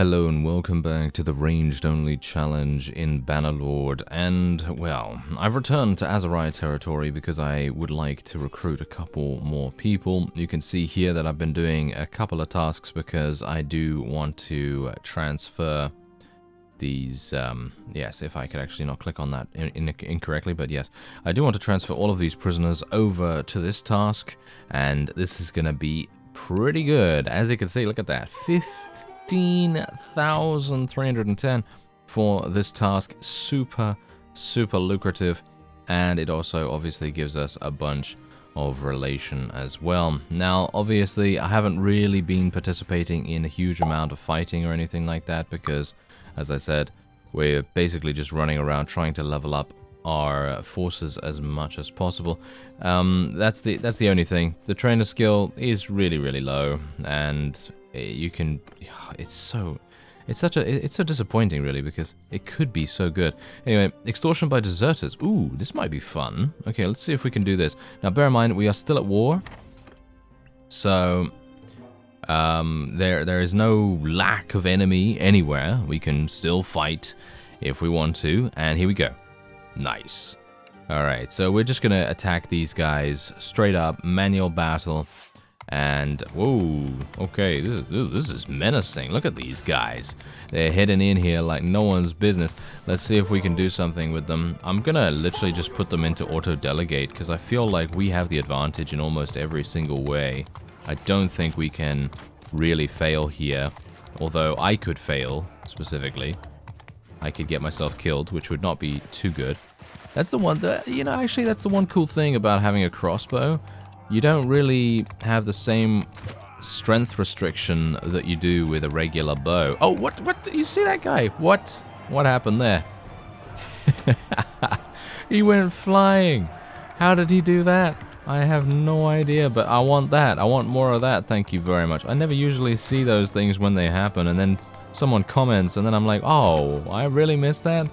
Hello and welcome back to the ranged only challenge in Bannerlord, and well, I've returned to Azerai territory because I would like to recruit a couple more people. You can see here that I've been doing a couple of tasks because I do want to transfer these, yes, if I could actually not click on that incorrectly, but yes, I do want to transfer all of these prisoners over to this task, and this is going to be pretty good. As you can see, look at that, 15,310 for this task. Super lucrative, and it also obviously gives us a bunch of relation as well. Now obviously I haven't really been participating in a huge amount of fighting or anything like that because, as I said, we're basically just running around trying to level up our forces as much as possible. That's the only thing. The trainer skill is really low, and you can, it's so disappointing really because it could be so good. Anyway, extortion by deserters. Ooh, this might be fun. Okay, let's see if we can do this. Now bear in mind we are still at war, so there is no lack of enemy anywhere. We can still fight if we want to, and here we go. Nice. Alright, so we're just gonna attack these guys straight up, manual battle. And whoa, okay, this is menacing. Look at these guys. They're heading in here like no one's business. Let's see if we can do something with them. I'm gonna literally just put them into auto delegate because I feel like we have the advantage in almost every single way. I don't think we can really fail here, although I could fail specifically. I could get myself killed, which would not be too good. That's the one that, you know, actually that's the one cool thing about having a crossbow. You don't really have the same strength restriction that you do with a regular bow. Oh, what, you see that guy? What happened there? He went flying. How did he do that? I have no idea, but I want that. I want more of that, thank you very much. I never usually see those things when they happen, and then someone comments, and then I'm like, oh, I really missed that?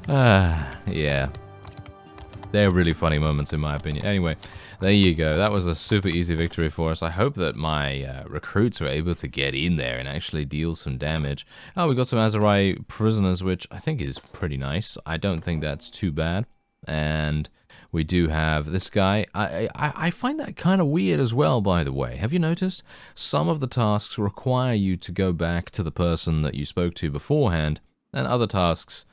Yeah. They're really funny moments in my opinion. Anyway, there you go. That was a super easy victory for us. I hope that my recruits were able to get in there and actually deal some damage. Oh, we got some Azerai prisoners, which I think is pretty nice. I don't think that's too bad. And we do have this guy. I find that kind of weird as well, by the way. Have you noticed? Some of the tasks require you to go back to the person that you spoke to beforehand, and other tasks,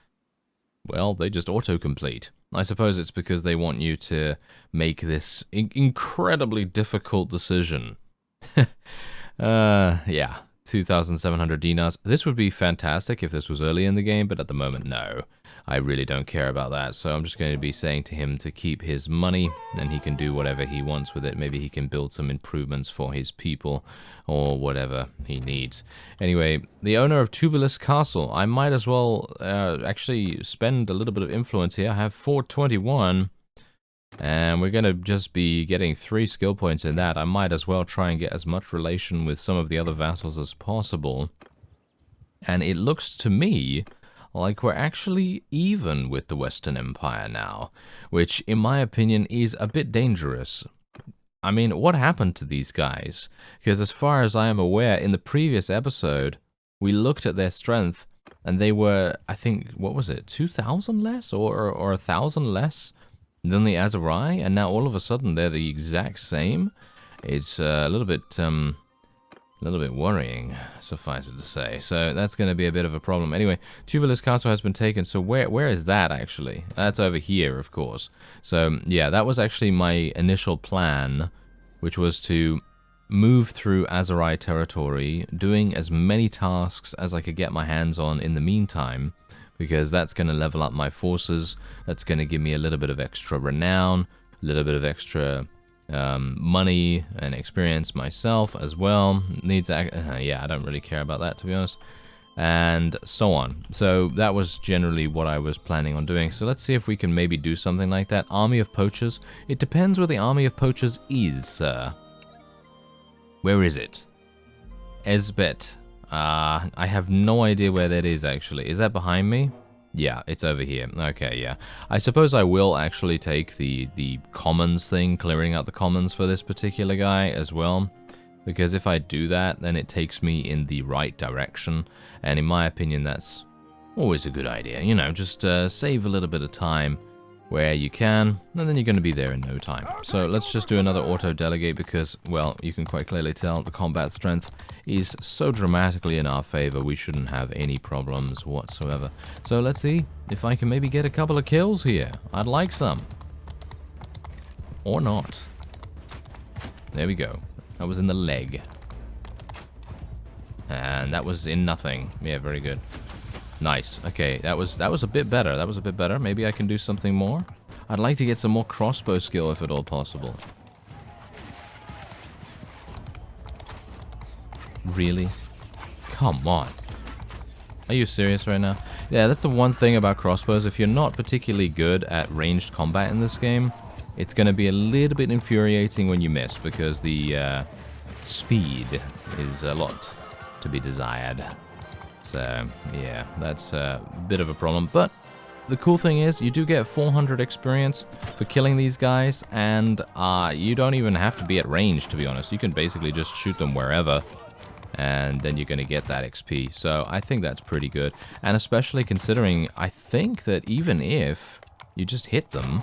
well, they just autocomplete. I suppose it's because they want you to make this incredibly difficult decision. Yeah, 2,700 dinars. This would be fantastic if this was early in the game, but at the moment, no. I really don't care about that, so I'm just going to be saying to him to keep his money, and he can do whatever he wants with it. Maybe he can build some improvements for his people, or whatever he needs. Anyway, the owner of Tubulus Castle. I might as well actually spend a little bit of influence here. I have 421, and we're going to just be getting 3 skill points in that. I might as well try and get as much relation with some of the other vassals as possible. And it looks to me like we're actually even with the Western Empire now, which in my opinion is a bit dangerous. I mean, what happened to these guys? Because as far as I am aware, in the previous episode, we looked at their strength, and they were, I think, what was it, 2,000 less or 1,000 less than the Azerai, and now all of a sudden they're the exact same. It's a little bit worrying, suffice it to say. So that's going to be a bit of a problem. Anyway, Tubulus Castle has been taken. So where is that actually? That's over here, of course. So yeah, that was actually my initial plan, which was to move through Azerai territory, doing as many tasks as I could get my hands on in the meantime, because that's going to level up my forces. That's going to give me a little bit of extra renown, a little bit of extra money and experience myself as well. Yeah, I don't really care about that, to be honest, and so on. So that was generally what I was planning on doing. So let's see if we can maybe do something like that. Army of poachers. It depends where the army of poachers is, sir. Where is it? Esbet. I have no idea where that is actually. Is that behind me? Yeah, it's over here. Okay, yeah. I suppose I will actually take the commons thing, clearing out the commons for this particular guy as well, because if I do that, then it takes me in the right direction, and in my opinion, that's always a good idea. You know, just save a little bit of time where you can, and then you're going to be there in no time. So let's just do another auto-delegate because, well, you can quite clearly tell the combat strength is so dramatically in our favor, we shouldn't have any problems whatsoever. So let's see if I can maybe get a couple of kills here. I'd like some. Or not. There we go. That was in the leg. And that was in nothing. Yeah, very good. Nice. Okay, that was a bit better. That was a bit better. Maybe I can do something more. I'd like to get some more crossbow skill if at all possible. Really? Come on. Are you serious right now? Yeah, that's the one thing about crossbows. If you're not particularly good at ranged combat in this game, it's going to be a little bit infuriating when you miss, because the speed is a lot to be desired. So, yeah, that's a bit of a problem. But the cool thing is, you do get 400 experience for killing these guys, and you don't even have to be at range, to be honest. You can basically just shoot them wherever, and then you're going to get that XP. So I think that's pretty good. And especially considering, I think that even if you just hit them,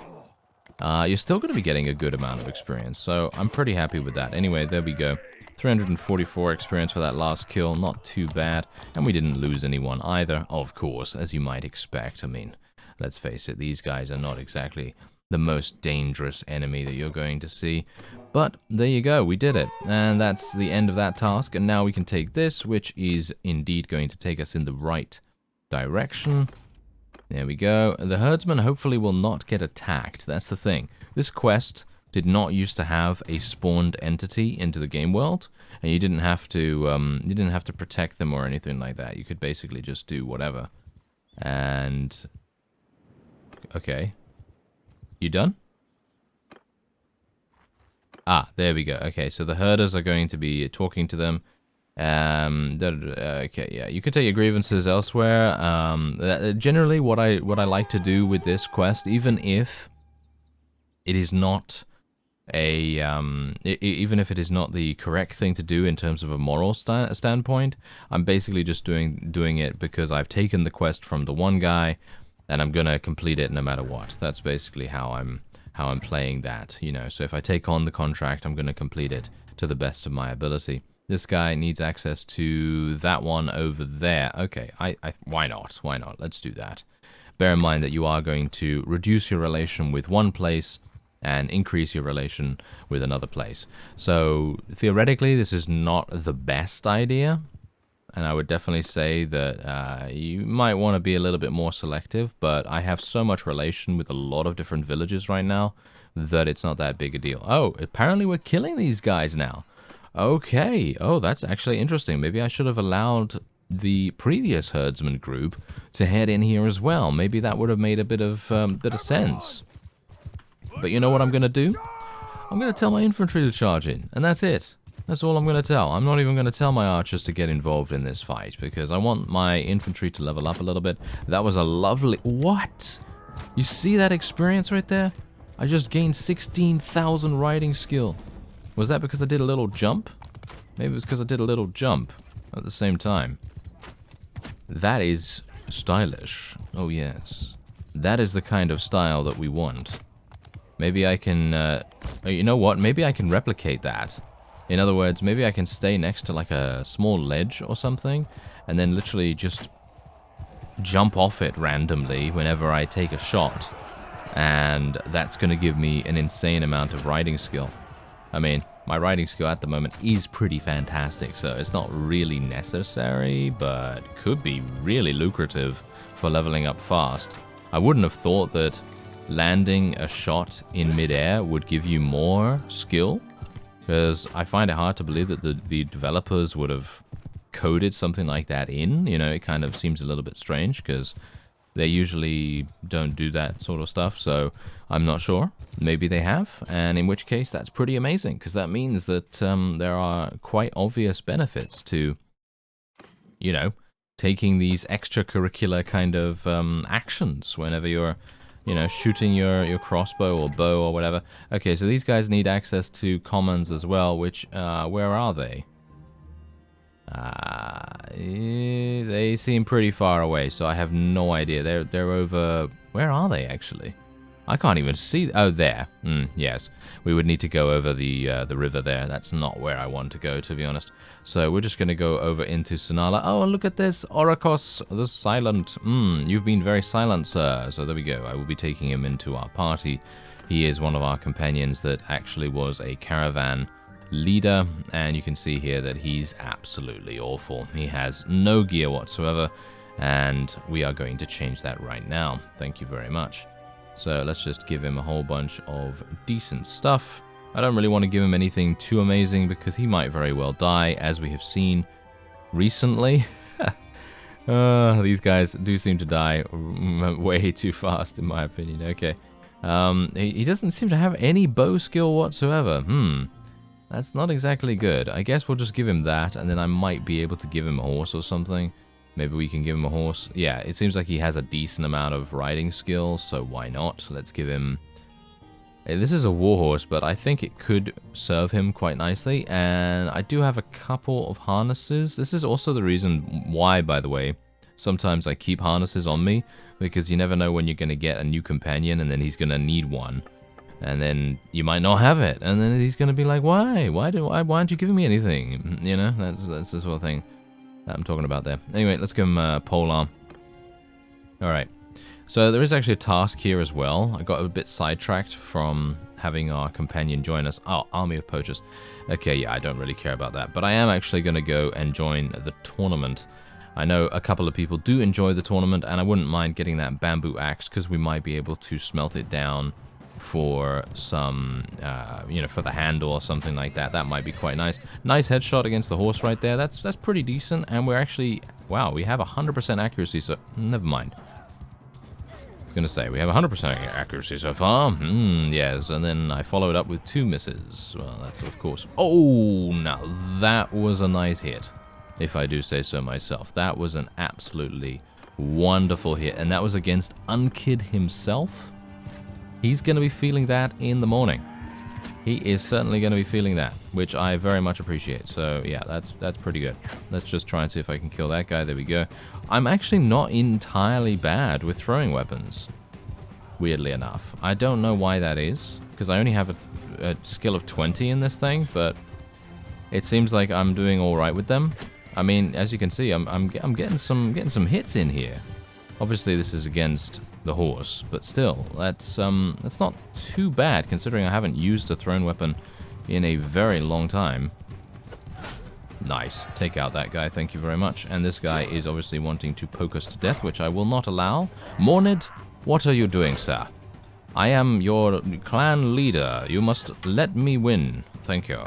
you're still going to be getting a good amount of experience. So I'm pretty happy with that. Anyway, there we go. 344 experience for that last kill, not too bad. And we didn't lose anyone either, of course, as you might expect. I mean, let's face it, these guys are not exactly the most dangerous enemy that you're going to see. But there you go, we did it. And that's the end of that task. And now we can take this, which is indeed going to take us in the right direction. There we go. The herdsmen hopefully will not get attacked. That's the thing. This quest did not used to have a spawned entity into the game world, and you didn't have to protect them or anything like that. You could basically just do whatever. And okay, you done? Ah, there we go. Okay, so the herders are going to be talking to them. Okay, yeah, you can take your grievances elsewhere. Generally, what I like to do with this quest, even if it is not even if it is not the correct thing to do in terms of a moral standpoint, I'm basically just doing it because I've taken the quest from the one guy, and I'm gonna complete it no matter what. That's basically how I'm playing that, you know. So if I take on the contract, I'm gonna complete it to the best of my ability. This guy needs access to that one over there. Okay, why not? Why not? Let's do that. Bear in mind that you are going to reduce your relation with one place and increase your relation with another place. So theoretically, this is not the best idea, and I would definitely say that you might want to be a little bit more selective, but I have so much relation with a lot of different villages right now that it's not that big a deal. Oh, apparently we're killing these guys now. Okay. Oh, that's actually interesting. Maybe I should have allowed the previous herdsman group to head in here as well. Maybe that would have made a bit of sense. But you know what I'm going to do? I'm going to tell my infantry to charge in, and that's it. That's all I'm going to tell. I'm not even going to tell my archers to get involved in this fight, because I want my infantry to level up a little bit. That was a lovely... What? You see that experience right there? I just gained 16,000 riding skill. Was that because I did a little jump? Maybe it was because I did a little jump at the same time. That is stylish. Oh, yes. That is the kind of style that we want. Maybe I can, you know what? Maybe I can replicate that. In other words, maybe I can stay next to like a small ledge or something, and then literally just jump off it randomly whenever I take a shot. And that's going to give me an insane amount of riding skill. I mean, my riding skill at the moment is pretty fantastic, so it's not really necessary, but could be really lucrative for leveling up fast. I wouldn't have thought that landing a shot in midair would give you more skill, because I find it hard to believe that the developers would have coded something like that in. You know, it kind of seems a little bit strange, because they usually don't do that sort of stuff, so I'm not sure. Maybe they have, and in which case that's pretty amazing, because that means that there are quite obvious benefits to, you know, taking these extracurricular kind of actions whenever you're you know, shooting your crossbow or bow or whatever. Okay, so these guys need access to commons as well, which, where are they? They seem pretty far away, so I have no idea. They're over... Where are they, actually? I can't even see... Oh, there. Yes. We would need to go over the river there. That's not where I want to go, to be honest. So we're just going to go over into Sonala. Oh, and look at this. Oracos the Silent. You've been very silent, sir. So there we go. I will be taking him into our party. He is one of our companions that actually was a caravan leader, and you can see here that he's absolutely awful. He has no gear whatsoever, and we are going to change that right now. Thank you very much. So let's just give him a whole bunch of decent stuff. I don't really want to give him anything too amazing because he might very well die, as we have seen recently. These guys do seem to die way too fast, in my opinion. Okay. He doesn't seem to have any bow skill whatsoever. That's not exactly good. I guess we'll just give him that, and then I might be able to give him a horse or something. Maybe we can give him a horse. Yeah, it seems like he has a decent amount of riding skills, so why not? Let's give him... This is a warhorse, but I think it could serve him quite nicely, and I do have a couple of harnesses. This is also the reason why, by the way, sometimes I keep harnesses on me, because you never know when you're going to get a new companion, and then he's going to need one. And then you might not have it, and then he's going to be like, why? Why aren't you giving me anything? You know, that's the sort of thing that I'm talking about there. Anyway, let's give him polearm. Alright, so there is actually a task here as well. I got a bit sidetracked from having our companion join us. Oh, army of poachers. Okay, yeah, I don't really care about that, but I am actually going to go and join the tournament. I know a couple of people do enjoy the tournament, and I wouldn't mind getting that bamboo axe, because we might be able to smelt it down for some, you know, for the handle or something like that. That might be quite nice. Nice headshot against the horse right there. That's pretty decent, and we're actually... Wow, we have 100% accuracy, so... Never mind. I was going to say, we have 100% accuracy so far. Yes, and then I followed up with 2 misses. Well, that's of course... Oh, now that was a nice hit, if I do say so myself. That was an absolutely wonderful hit, and that was against Unkid himself. He's going to be feeling that in the morning. He is certainly going to be feeling that, which I very much appreciate. So, yeah, that's pretty good. Let's just try and see if I can kill that guy. There we go. I'm actually not entirely bad with throwing weapons, weirdly enough. I don't know why that is, because I only have a skill of 20 in this thing, but it seems like I'm doing all right with them. I mean, as you can see, I'm getting some hits in here. Obviously, this is against the horse, but still, that's not too bad considering I haven't used a thrown weapon in a very long time. Nice. Take out that guy, thank you very much. And this guy is obviously wanting to poke us to death, which I will not allow. Mornid, what are you doing, sir? I am your clan leader. You must let me win. Thank you.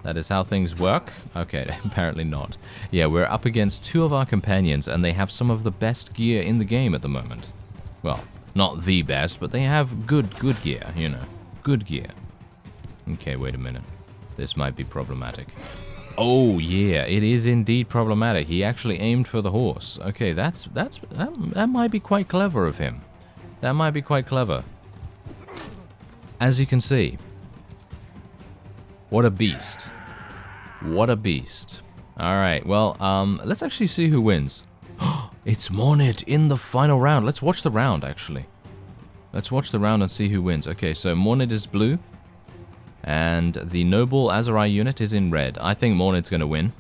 That is how things work? Okay, apparently not. Yeah, we're up against 2 of our companions, and they have some of the best gear in the game at the moment. Well, not the best, but they have good gear, you know. Good gear. Okay, wait a minute. This might be problematic. Oh, yeah, it is indeed problematic. He actually aimed for the horse. Okay, that might be quite clever of him. That might be quite clever. As you can see. What a beast. What a beast. Alright, well, let's actually see who wins. It's Mornid in the final round. Let's watch the round, actually. Let's watch the round and see who wins. Okay, so Mornid is blue. And the Noble Azurai unit is in red. I think Mornid's going to win.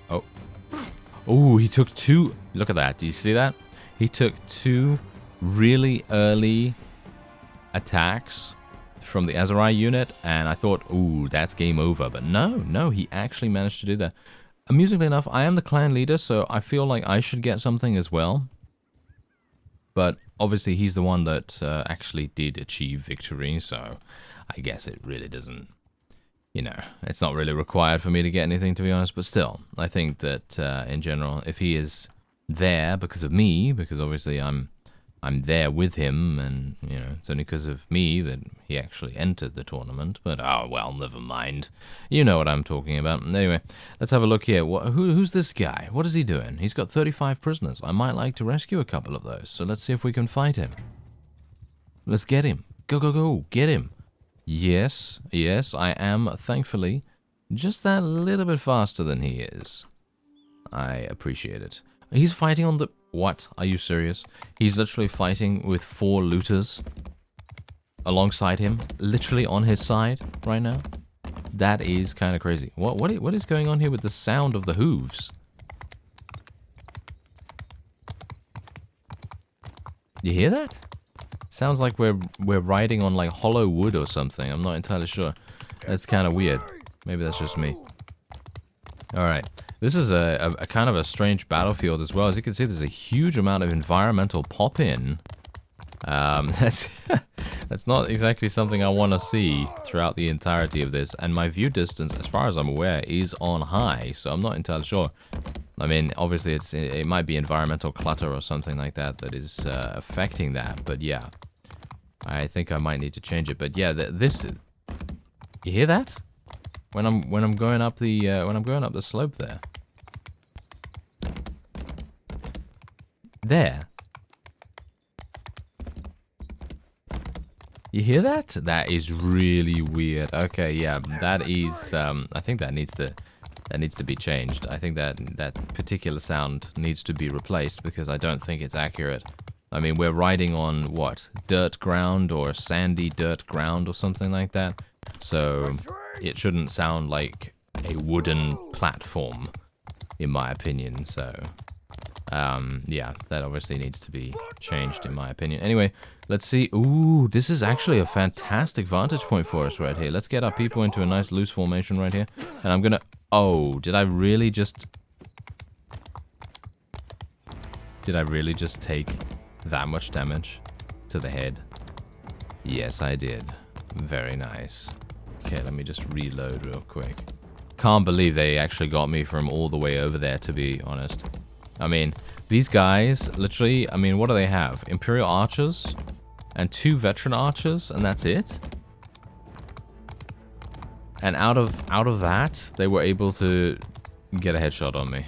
Oh. Oh, he took 2... Look at that. Do you see that? He took 2 really early attacks from the Azurai unit, and I thought, ooh, that's game over. But no, he actually managed to do that. Amusingly enough, I am the clan leader, so I feel like I should get something as well. But obviously, he's the one that actually did achieve victory, so I guess it really doesn't, you know, it's not really required for me to get anything, to be honest. But still, I think that in general, if he is there because of me, because obviously I'm I'm there with him, and, you know, it's only because of me that he actually entered the tournament. But, oh, well, never mind. You know what I'm talking about. Anyway, let's have a look here. Who's this guy? What is he doing? He's got 35 prisoners. I might like to rescue a couple of those, so let's see if we can fight him. Let's get him. Go, go, go. Get him. Yes, yes, I am, thankfully, just that little bit faster than he is. I appreciate it. He's fighting on the... What? Are you serious? He's literally fighting with 4 looters alongside him, literally on his side right now. That is kind of crazy. What is going on here with the sound of the hooves? You hear that? Sounds like we're riding on like hollow wood or something. I'm not entirely sure. That's kind of weird. Maybe that's just me. All right. This is a kind of a strange battlefield as well. As you can see, there's a huge amount of environmental pop-in. That's not exactly something I want to see throughout the entirety of this. And my view distance, as far as I'm aware, is on high, so I'm not entirely sure. I mean, obviously, it might be environmental clutter or something like that that is affecting that. But yeah, I think I might need to change it. But yeah, this, you hear that? When I'm going up the slope there. There. You hear that? That is really weird. Okay, yeah, that is I think that needs to be changed. I think that particular sound needs to be replaced because I don't think it's accurate. I mean, we're riding on what? Dirt ground or sandy dirt ground or something like that. So it shouldn't sound like a wooden platform, in my opinion. So, yeah, that obviously needs to be changed, in my opinion. Anyway, let's see. Ooh, this is actually a fantastic vantage point for us right here. Let's get our people into a nice loose formation right here. And I'm gonna... Oh, did I really just take that much damage to the head? Yes, I did. Very nice. Okay, let me just reload real quick. Can't believe they actually got me from all the way over there, to be honest. I mean, these guys, literally, I mean, what do they have? Imperial archers and 2 veteran archers, and that's it? And out of that, they were able to get a headshot on me.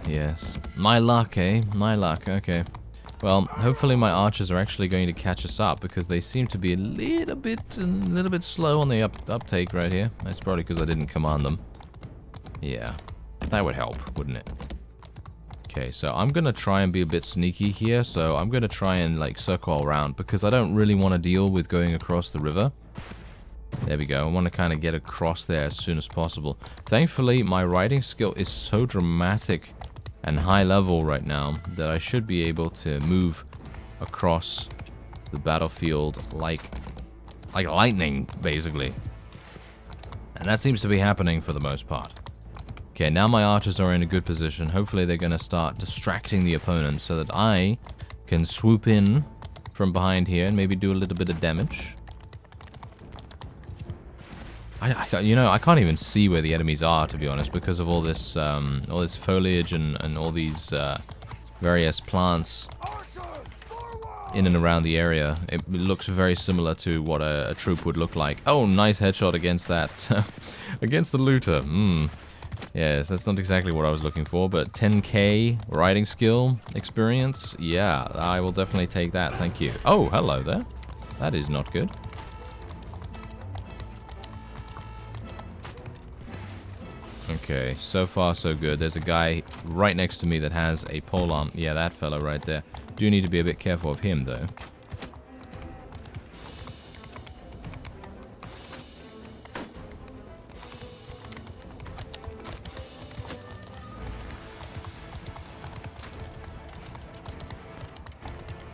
Yes. My luck, eh? My luck, okay. Well, hopefully my archers are actually going to catch us up because they seem to be a little bit slow on the uptake right here. That's probably because I didn't command them. Yeah, that would help, wouldn't it? Okay, so I'm going to try and be a bit sneaky here. So I'm going to try and like circle around because I don't really want to deal with going across the river. There we go. I want to kind of get across there as soon as possible. Thankfully, my riding skill is so dramatic and high level right now that I should be able to move across the battlefield like lightning, basically. And that seems to be happening for the most part. Okay, now my archers are in a good position. Hopefully they're going to start distracting the opponents so that I can swoop in from behind here and maybe do a little bit of damage. You know, I can't even see where the enemies are, to be honest, because of all this foliage and all these various plants in and around the area. It looks very similar to what a troop would look like. Oh, nice headshot against that, against the looter. Yes, that's not exactly what I was looking for, but 10k riding skill experience. Yeah, I will definitely take that. Thank you. Oh, hello there. That is not good. Okay, so far so good. There's a guy right next to me that has a polearm. Yeah, that fella right there. Do need to be a bit careful of him, though.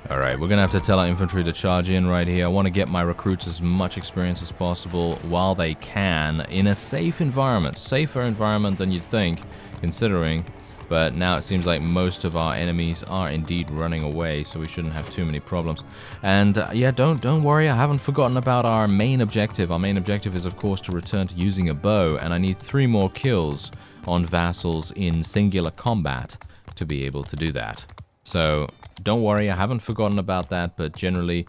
Alright, we're going to have to tell our infantry to charge in right here. I want to get my recruits as much experience as possible while they can in a safe environment. Safer environment than you'd think, considering. But now it seems like most of our enemies are indeed running away, so we shouldn't have too many problems. And yeah, don't worry, I haven't forgotten about our main objective. Our main objective is, of course, to return to using a bow, and I need 3 more kills on vassals in singular combat to be able to do that. So Don't worry, I haven't forgotten about that, but generally,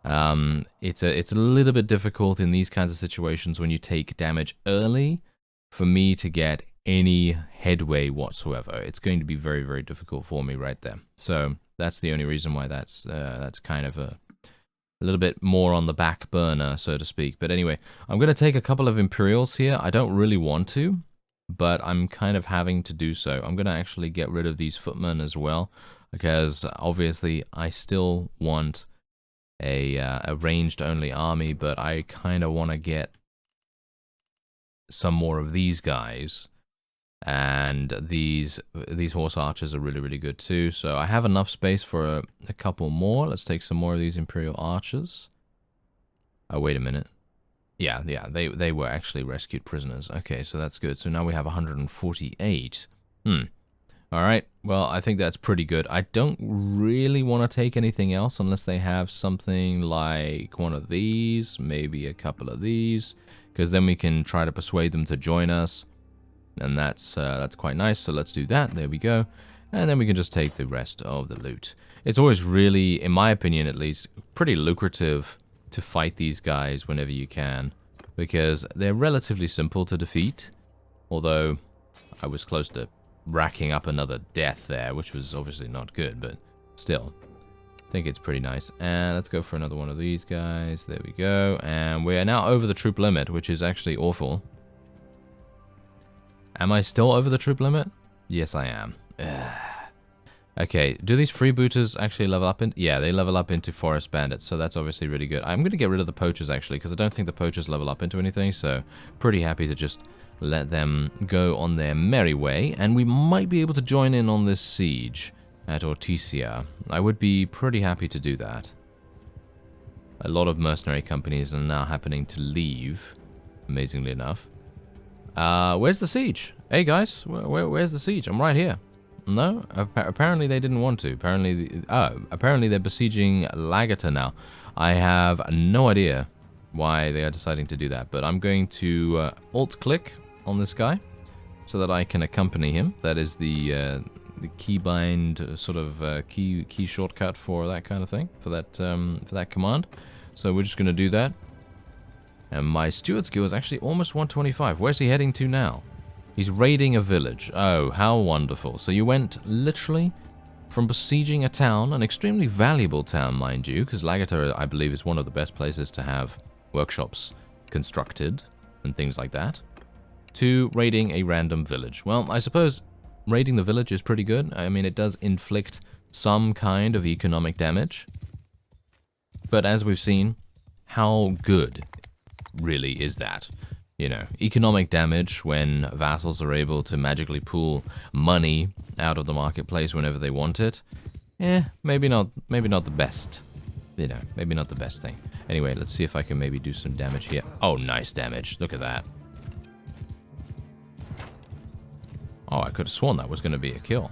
it's a little bit difficult in these kinds of situations when you take damage early for me to get any headway whatsoever. It's going to be very, very difficult for me right there. So that's the only reason why that's kind of a little bit more on the back burner, so to speak. But anyway, I'm going to take a couple of Imperials here. I don't really want to, but I'm kind of having to do so. I'm going to actually get rid of these footmen as well, because obviously I still want a ranged-only army, but I kind of want to get some more of these guys. And these horse archers are really, really good too. So I have enough space for a couple more. Let's take some more of these Imperial archers. Oh, wait a minute. Yeah, they were actually rescued prisoners. Okay, so that's good. So now we have 148. Alright, well, I think that's pretty good. I don't really want to take anything else unless they have something like one of these, maybe a couple of these, because then we can try to persuade them to join us. And that's quite nice, so let's do that. There we go. And then we can just take the rest of the loot. It's always really, in my opinion at least, pretty lucrative to fight these guys whenever you can, because they're relatively simple to defeat, although I was close to racking up another death there, which was obviously not good, but still, I think it's pretty nice. And let's go for another one of these guys. There we go. And we are now over the troop limit, which is actually awful. Am I still over the troop limit? Yes, I am. Okay, do these freebooters actually level up in? Yeah, they level up into forest bandits, so that's obviously really good. I'm going to get rid of the poachers, actually, because I don't think the poachers level up into anything, so pretty happy to just let them go on their merry way. And we might be able to join in on this siege at Ortisia. I would be pretty happy to do that. A lot of mercenary companies are now happening to leave, amazingly enough. Where's the siege? Hey guys, where's the siege? I'm right here. No? Apparently they didn't want to. Apparently they're besieging Lagator now. I have no idea why they are deciding to do that, but I'm going to alt-click on this guy so that I can accompany him. That is the keybind sort of key shortcut for that kind of thing, for that command. So we're just going to do that. And my steward skill is actually almost 125. Where's he heading to now? He's raiding a village. Oh, how wonderful. So you went literally from besieging a town, an extremely valuable town, mind you, because Lagator, I believe, is one of the best places to have workshops constructed and things like that, to raiding a random village. Well, I suppose raiding the village is pretty good. I mean, it does inflict some kind of economic damage. But as we've seen, how good really is that? You know, economic damage when vassals are able to magically pull money out of the marketplace whenever they want it. Maybe not the best. You know, maybe not the best thing. Anyway, let's see if I can maybe do some damage here. Oh, nice damage. Look at that. Oh, I could have sworn that was going to be a kill.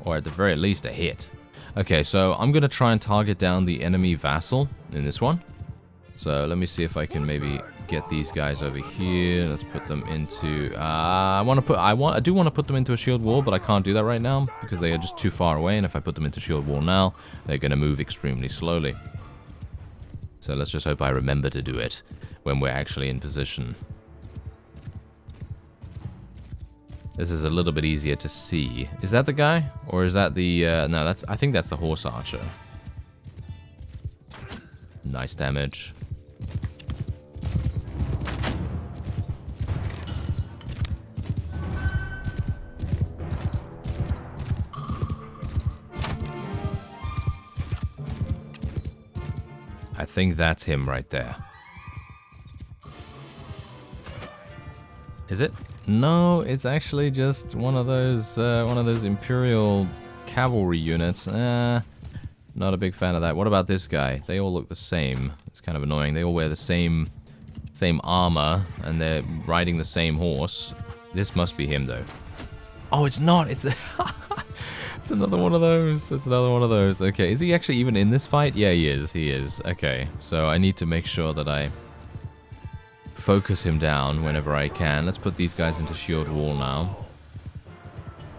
Or at the very least, a hit. Okay, so I'm going to try and target down the enemy vassal in this one. So let me see if I can maybe get these guys over here. Let's put them into... I do want to put them into a shield wall, but I can't do that right now because they are just too far away. And if I put them into shield wall now, they're going to move extremely slowly. So let's just hope I remember to do it when we're actually in position. This is a little bit easier to see. Is that the guy? Or is that the... no, I think that's the horse archer. Nice damage. I think that's him right there. Is it? No, it's actually just one of those Imperial cavalry units. Not a big fan of that. What about this guy? They all look the same. It's kind of annoying. They all wear the same armor, and they're riding the same horse. This must be him, though. Oh, it's not. It's it's another one of those. It's another one of those. Okay, is he actually even in this fight? Yeah, he is. He is. Okay, so I need to make sure that I focus him down whenever I can. Let's put these guys into shield wall now.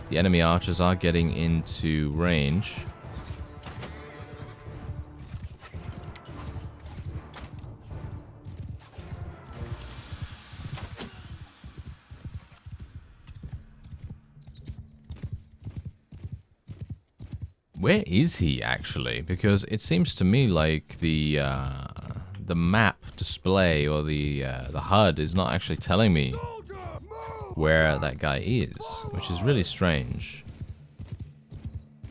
The enemy archers are getting into range. Where is he, actually? Because it seems to me like the map display or the HUD is not actually telling me where that guy is, which is really strange.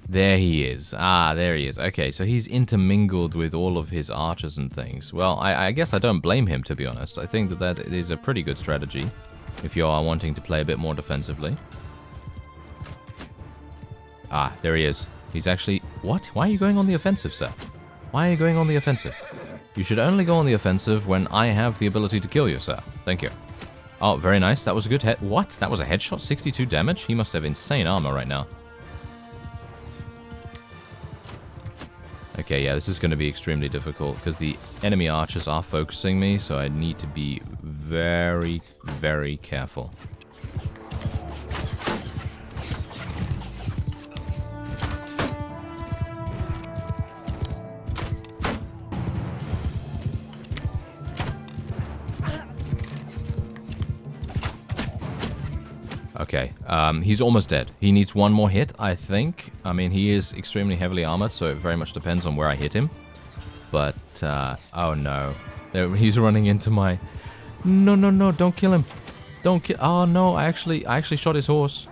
There he is. Ah, there he is. Okay, so he's intermingled with all of his archers and things. Well, I guess I don't blame him, to be honest. I think that is a pretty good strategy if you are wanting to play a bit more defensively. Ah, there he is. He's actually... What? Why are you going on the offensive, sir? Why are you going on the offensive? You should only go on the offensive when I have the ability to kill you, sir. Thank you. Oh, very nice. That was a good hit. What? That was a headshot? 62 damage? He must have insane armor right now. Okay, yeah, this is going to be extremely difficult because the enemy archers are focusing me, so I need to be very, very careful. Okay, he's almost dead. He needs one more hit, I think. I mean, he is extremely heavily armored, so it very much depends on where I hit him. But, oh no. He's running into my... No, no, no, don't kill him. Don't kill... Oh no, I actually shot his horse.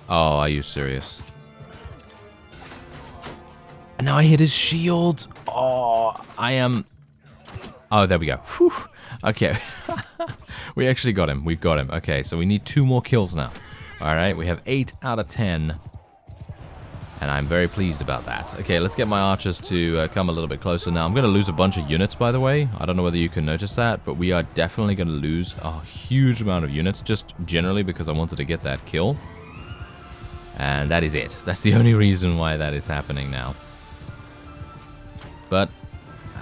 Oh, are you serious? And now I hit his shield. Oh, I am... Oh, there we go. Whew. Okay. We actually got him. We've got him. Okay, so we need 2 more kills now. Alright, we have 8 out of 10. And I'm very pleased about that. Okay, let's get my archers to come a little bit closer now. I'm going to lose a bunch of units, by the way. I don't know whether you can notice that, but we are definitely going to lose a huge amount of units, just generally because I wanted to get that kill. And that is it. That's the only reason why that is happening now. But...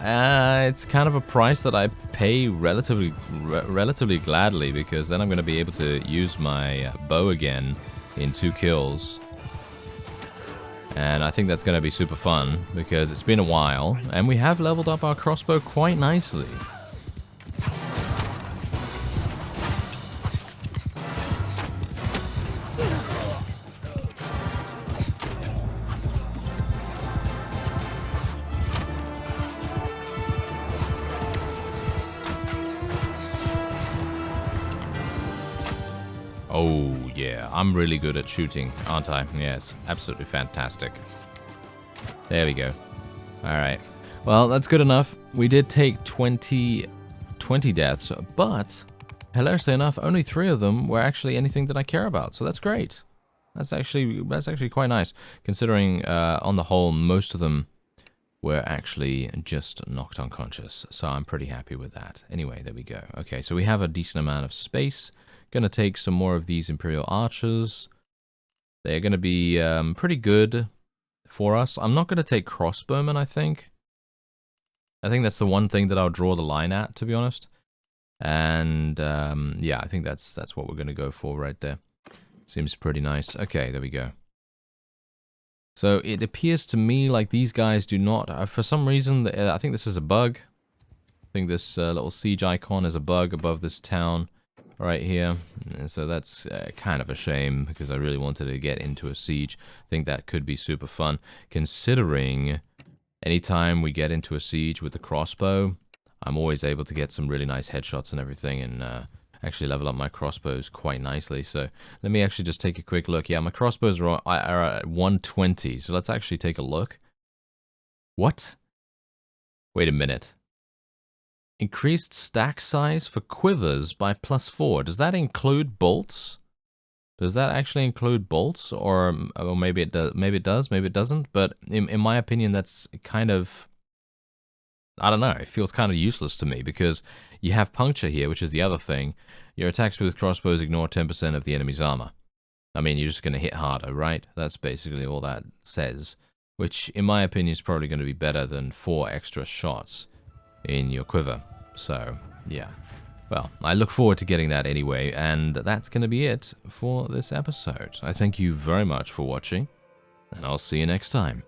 it's kind of a price that I pay relatively gladly, because then I'm going to be able to use my bow again in 2 kills. And I think that's going to be super fun, because it's been a while, and we have leveled up our crossbow quite nicely. Oh, yeah. I'm really good at shooting, aren't I? Yes, absolutely fantastic. There we go. Alright. Well, that's good enough. We did take 20 deaths, but, hilariously enough, only 3 of them were actually anything that I care about, so that's great. That's actually quite nice, considering, on the whole, most of them were actually just knocked unconscious, so I'm pretty happy with that. Anyway, there we go. Okay, so we have a decent amount of space. Gonna take some more of these Imperial Archers. They're gonna be pretty good for us. I'm not gonna take crossbowmen, I think. I think that's the one thing that I'll draw the line at, to be honest. And yeah, I think that's what we're gonna go for right there. Seems pretty nice. Okay, there we go. So it appears to me like these guys do not, for some reason, I think this is a bug. I think this little siege icon is a bug above this town. Right here, so that's kind of a shame, because I really wanted to get into a siege. I think that could be super fun, considering anytime we get into a siege with the crossbow, I'm always able to get some really nice headshots and everything, and actually level up my crossbows quite nicely. So let me actually just take a quick look. Yeah, my crossbows are at 120, so let's actually take a look. What? Wait a minute. Increased stack size for quivers by +4. Does that include bolts? Does that actually include bolts? Or maybe it does, maybe it doesn't. But in my opinion, that's kind of... I don't know, it feels kind of useless to me, because you have puncture here, which is the other thing. Your attacks with crossbows ignore 10% of the enemy's armor. I mean, you're just going to hit harder, right? That's basically all that says. Which, in my opinion, is probably going to be better than 4 extra shots in your quiver. So, yeah. Well, I look forward to getting that anyway, and that's going to be it for this episode. I thank you very much for watching, and I'll see you next time.